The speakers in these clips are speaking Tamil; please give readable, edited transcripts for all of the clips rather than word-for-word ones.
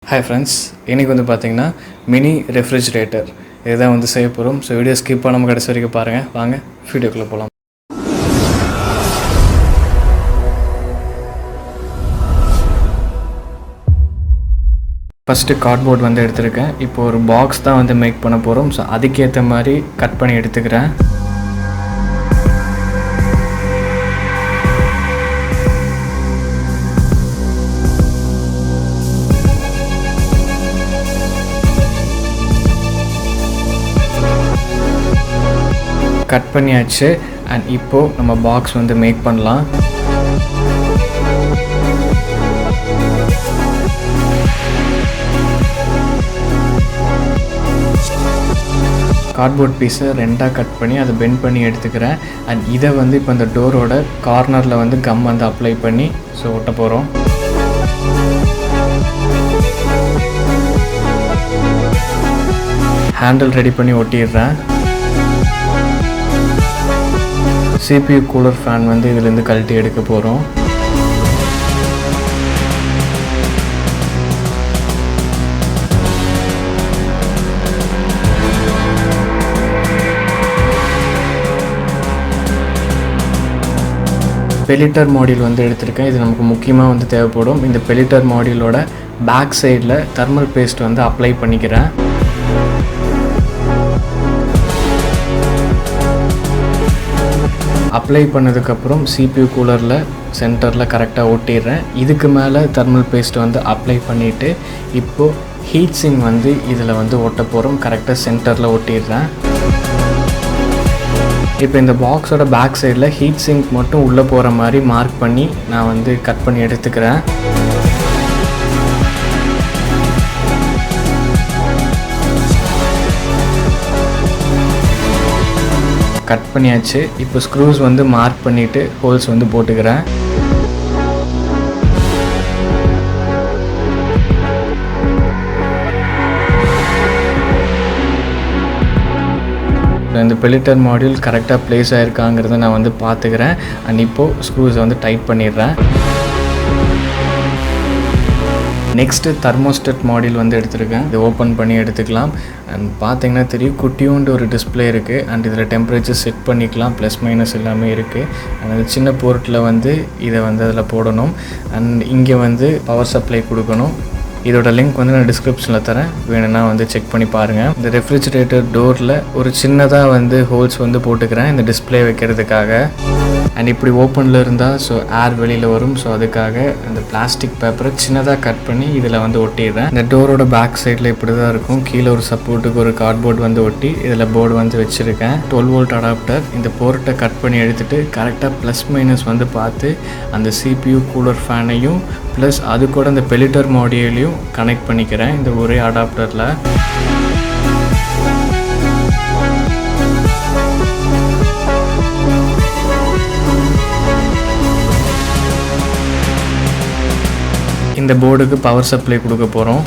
ஹாய் ஃப்ரெண்ட்ஸ், இன்றைக்கி வந்து பார்த்திங்கன்னா மினி ரெஃப்ரிஜிரேட்டர் இதுதான் வந்து செய்ய போகிறோம். ஸோ வீடியோ ஸ்கிப் பண்ணாமல் கடைசி வரைக்கும் பாருங்கள். வாங்க வீடியோக்குள்ளே போகலாம். ஃபஸ்ட்டு கார்ட்போர்ட் வந்து எடுத்திருக்கேன். இப்போது ஒரு பாக்ஸ் தான் வந்து மேக் பண்ண போகிறோம். ஸோ அதுக்கேற்ற மாதிரி கட் பண்ணி எடுத்துக்கிறேன். கட் பண்ணியாச்சு. அண்ட் இப்போது நம்ம பாக்ஸ் வந்து மேக் பண்ணலாம். கார்ட்போர்ட் பீஸை ரெண்டாக கட் பண்ணி அதை பெண்ட் பண்ணி எடுத்துக்கிறேன். அண்ட் இதை வந்து இப்போ இந்த டோரோட கார்னரில் வந்து கம் வந்து அப்ளை பண்ணி ஸோ ஒட்ட போகிறோம். ஹேண்டில் ரெடி பண்ணி ஒட்டிடுறேன். CPU கூலர் ஃபேன் வந்து இதிலேருந்து கழட்டி எடுக்க போகிறோம். பெலிட்டர் மாடியூல் வந்து எடுத்திருக்கேன். இது நமக்கு முக்கியமாக வந்து தேவைப்படும். இந்த பெலிட்டர் மாடியூலோட பேக் சைடில் தெர்மல் பேஸ்ட் வந்து அப்ளை பண்ணிக்கிறேன். அப்ளை பண்ணதுக்கப்புறம் CPU கூலரில் சென்டரில் கரெக்டாக ஒட்டிடுறேன். இதுக்கு மேலே தெர்மல் பேஸ்ட் வந்து அப்ளை பண்ணிவிட்டு இப்போது ஹீட் சிங் வந்து இதில் வந்து ஒட்ட போகிறோம். கரெக்டாக சென்டரில் ஒட்டிடுறேன். இப்போ இந்த பாக்ஸோட பேக் சைடில் ஹீட் சிங்க் மட்டும் உள்ளே போகிற மாதிரி மார்க் பண்ணி நான் வந்து கட் பண்ணி எடுத்துக்கிறேன். கட் பண்ணியாச்சு. இப்போ ஸ்க்ரூஸ் வந்து மார்க் பண்ணிவிட்டு ஹோல்ஸ் வந்து போட்டுக்கிறேன். இந்த பெலிட்டர் மாடியூல் கரெக்டாக ப்ளேஸ் ஆகிருக்காங்கிறத நான் வந்து பார்த்துக்கிறேன். அண்ட் இப்போது ஸ்க்ரூஸை வந்து டைட் பண்ணிடுறேன். நெக்ஸ்ட்டு தெர்மோஸ்டேட் மாடியூல் வந்து எடுத்திருக்கேன். இது ஓப்பன் பண்ணி எடுத்துக்கலாம். அண்ட் பார்த்தீங்கன்னா தெரியும், குட்டியோண்டு ஒரு டிஸ்பிளே இருக்குது. அண்ட் இதில் டெம்பரேச்சர் செட் பண்ணிக்கலாம். ப்ளஸ் மைனஸ் எல்லாமே இருக்குது. அந்த சின்ன போர்ட்டில் வந்து இதை வந்து அதில் போடணும். அண்ட் இங்கே வந்து பவர் சப்ளை கொடுக்கணும். இதோட லிங்க் வந்து நான் டிஸ்கிரிப்ஷனில் தரேன், வேணும்னா வந்து செக் பண்ணி பாருங்கள். இந்த ரெஃப்ரிஜிரேட்டர் டோரில் ஒரு சின்னதாக வந்து ஹோல்ஸ் வந்து போட்டுக்கிறேன் இந்த டிஸ்பிளே வைக்கிறதுக்காக. அண்ட் இப்படி ஓப்பனில் இருந்தால் ஸோ ஏர் வெளியில் வரும். ஸோ அதுக்காக அந்த பிளாஸ்டிக் பேப்பரை சின்னதாக கட் பண்ணி இதில் வந்து ஒட்டிடுறேன். இந்த டோரோட பேக் சைடில் இப்படி தான் இருக்கும். கீழே ஒரு சப்போர்ட்டுக்கு ஒரு கார்ட்போர்ட் வந்து ஒட்டி இதில் போர்டு வந்து வச்சுருக்கேன். 12 வோல்ட் அடாப்டர். இந்த போர்ட்டை கட் பண்ணி எடுத்துகிட்டு கரெக்டாக ப்ளஸ் மைனஸ் வந்து பார்த்து அந்த CPU கூலர் ஃபேனையும் ப்ளஸ் அது கூட அந்த பெலிட்டர் மாடியூலையும் கனெக்ட் பண்ணிக்கிறேன் இந்த ஒரே அடாப்டரில். இந்த போர்டுக்கு பவர் சப்ளை கொடுக்க போகிறோம்.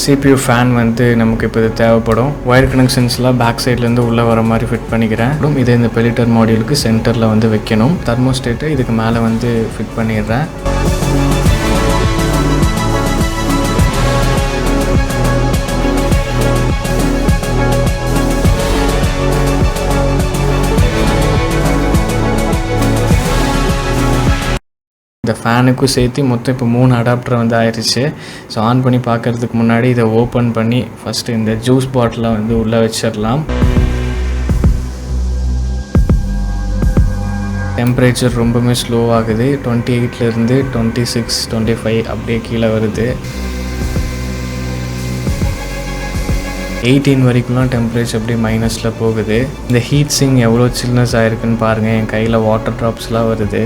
CPU ஃபேன் வந்து நமக்கு இப்போ இது தேவைப்படும். ஒயர் கனெக்ஷன்ஸ்லாம் பேக் சைட்லேருந்து உள்ளே வர மாதிரி ஃபிட் பண்ணிக்கிறேன். இதை இந்த பெலிட்டர் மாடியூலுக்கு சென்டரில் வந்து வைக்கணும். தெர்மோஸ்டேட்டை இதுக்கு மேலே வந்து ஃபிட் பண்ணிடுறேன். இந்த ஃபேனுக்கும் சேர்த்து மொத்தம் இப்போ 3 அடாப்டர் வந்து ஆயிடுச்சு. ஸோ ஆன் பண்ணி பார்க்குறதுக்கு முன்னாடி இதை ஓப்பன் பண்ணி ஃபஸ்ட்டு இந்த ஜூஸ் பாட்டிலை வந்து உள்ளே வச்சிடலாம். டெம்பரேச்சர் ரொம்பவுமே ஸ்லோ ஆகுது. 28லேருந்து 26, 25 அப்படியே கீழே வருது. 18 வரைக்கும்லாம் டெம்பரேச்சர் அப்படியே மைனஸில் போகுது. இந்த ஹீட் சிங் எவ்வளோ சில்னஸ் ஆகிருக்குன்னு பாருங்கள். என் கையில் வாட்டர் ட்ராப்ஸ்லாம் வருது.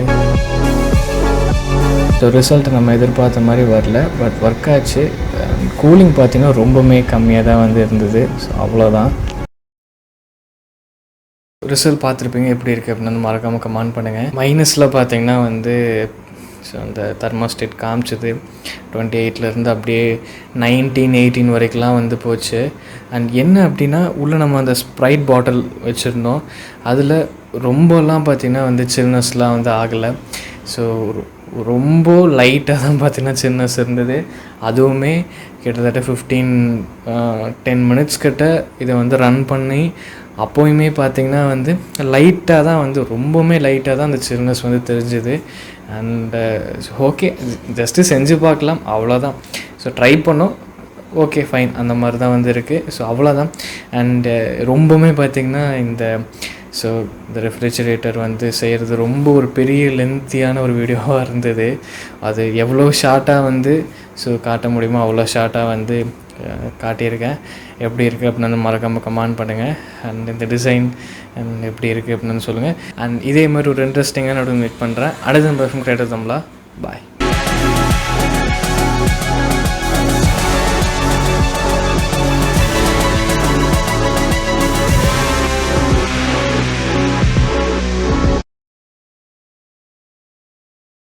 ஸோ ரிசல்ட் நம்ம எதிர்பார்த்த மாதிரி வரல, பட் ஒர்க் ஆச்சு. கூலிங் பார்த்திங்கன்னா ரொம்பவுமே கம்மியாக தான் வந்து இருந்தது. ஸோ அவ்வளோதான். ரிசல்ட் பார்த்துருப்பீங்க, எப்படி இருக்குது அப்படின்னு மறக்காமல் கமெண்ட் பண்ணுங்கள். மைனஸில் பார்த்தீங்கன்னா வந்து ஸோ அந்த தெர்மோஸ்டேட் காமிச்சது 28லேருந்து அப்படியே 18 வரைக்கும்லாம் வந்து போச்சு. அண்ட் என்ன அப்படின்னா உள்ளே நம்ம அந்த ஸ்ப்ரைட் பாட்டில் வச்சுருந்தோம், அதில் ரொம்பலாம் பார்த்திங்கன்னா வந்து சில்னஸ்லாம் வந்து ஆகலை. ஸோ ரொம்ப லைட்டாக தான் பார்த்திங்கன்னா சில்னஸ் இருந்தது. அதுவுமே கிட்டத்தட்ட 10 மினிட்ஸ் கிட்ட இதை வந்து ரன் பண்ணி அப்போயுமே பார்த்திங்கன்னா வந்து லைட்டாக தான் வந்து ரொம்பவுமே லைட்டாக தான் அந்த சில்னஸ் வந்து தெரிஞ்சுது. அண்டு ஓகே, ஜஸ்ட்டு செஞ்சு பார்க்கலாம் அவ்வளோதான். ஸோ ட்ரை பண்ணோம், ஓகே ஃபைன், அந்த மாதிரி தான் வந்து இருக்குது. ஸோ அவ்வளோதான். அண்டு ரொம்பவுமே பார்த்திங்கன்னா இந்த ரெஃப்ரிஜரேட்டர் வந்து செய்கிறது ரொம்ப ஒரு பெரிய லென்த்தியான ஒரு வீடியோவாக இருந்தது. அது எவ்வளோ ஷார்ட்டாக வந்து காட்ட முடியுமோ அவ்வளோ ஷார்ட்டாக வந்து காட்டியிருக்கேன். எப்படி இருக்குது அப்படின்னு மறக்காமல் கமெண்ட் பண்ணுங்கள். அண்ட் இந்த டிசைன் அண்ட் எப்படி இருக்குது அப்படின்னு சொல்லுங்கள். அண்ட் இதே மாதிரி ஒரு இன்ட்ரெஸ்டிங்கான மீட் பண்ணுறேன். அடுத்த பர்ஃபெக்ட் கிரியேட்டர் தம்லா. பாய்.